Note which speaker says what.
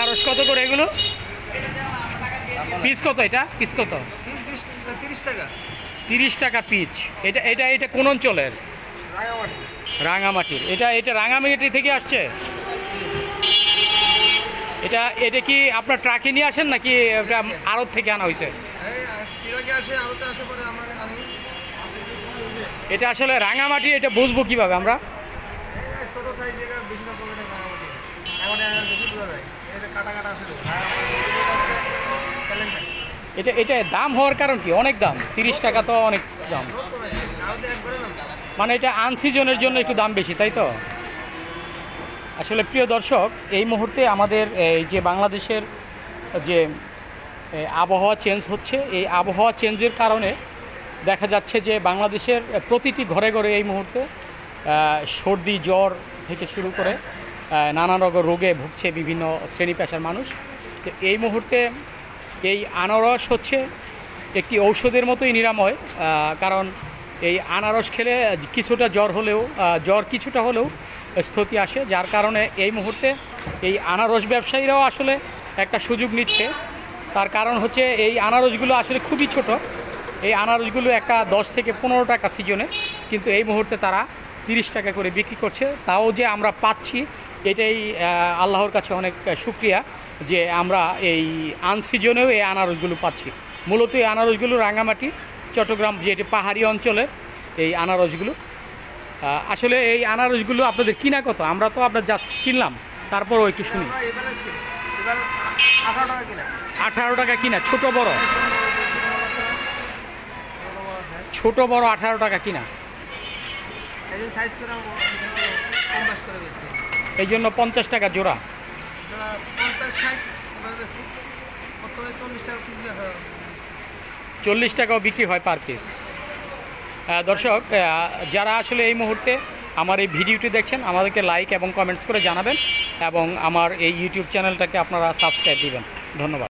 Speaker 1: আনারস কত করে এগুলো? পিস কত? এটা পিস কত?
Speaker 2: 30 টাকা।
Speaker 1: 30 টাকা পিস। এটা এটা এটা কোন অঞ্চলের? রাঙামাটির। এটা এটা রাঙামাটি থেকে আসছে? এটা এটা কি আপনার ট্রাকে নিয়ে আসেন নাকি এটা আড়ত থেকে আনা হয়েছে? এটা আসলে রাঙামাটি, এটা বুঝবো কিভাবে আমরা? এটা এটা দাম হওয়ার কারণ কি? অনেক দাম, 30 টাকা তো অনেক দাম। মানে এটা আনসিজনের জন্য একটু দাম বেশি, তাই তো? আসলে প্রিয় দর্শক, এই মুহূর্তে আমাদের এই যে বাংলাদেশের যে আবহাওয়া চেঞ্জ হচ্ছে, এই আবহাওয়া চেঞ্জের কারণে দেখা যাচ্ছে যে বাংলাদেশের প্রতিটি ঘরে ঘরে এই মুহূর্তে সর্দি জ্বর থেকে শুরু করে নানা রকম রোগে ভুগছে বিভিন্ন শ্রেণী পেশার মানুষ। তো এই মুহূর্তে এই আনারস হচ্ছে একটি ঔষধের মতোই নিরাময়, কারণ এই আনারস খেলে কিছুটা জ্বর কিছুটা হলেও স্থিতি আসে, যার কারণে এই মুহূর্তে এই আনারস ব্যবসায়ীরাও আসলে একটা সুযোগ নিচ্ছে। তার কারণ হচ্ছে এই আনারসগুলো আসলে খুবই ছোট। এই আনারসগুলো একটা 10 থেকে 15 টাকা সিজনে, কিন্তু এই মুহূর্তে তারা 30 টাকা করে বিক্রি করছে। তাও যে আমরা পাচ্ছি, এটাই আল্লাহর কাছে অনেক শুকরিয়া যে আমরা এই আনসিজনেও এই আনারসগুলো পাচ্ছি। মূলত এই আনারসগুলো রাঙামাটি, চট্টগ্রাম, যেটি পাহাড়ি অঞ্চলের এই আনারসগুলো। আসলে এই আনারসগুলো আপনাদের কিনা কত? আমরা তো আপনার জাস্ট কিনলাম, তারপরও একটু শুনি। 18 টাকা কিনা? ছোট বড়? ছোট বড় 18 টাকা কিনা, এই জন্য 50 টাকা জোড়া। 40 টাকাও বিক্রি হয় পার পিস। দর্শক, যারা আসলে এই মুহূর্তে আমার এই ভিডিওটি দেখছেন, আমাদেরকে লাইক এবং কমেন্টস করে জানাবেন, এবং আমার এই ইউটিউব চ্যানেলটাকে আপনারা সাবস্ক্রাইব দিবেন। ধন্যবাদ।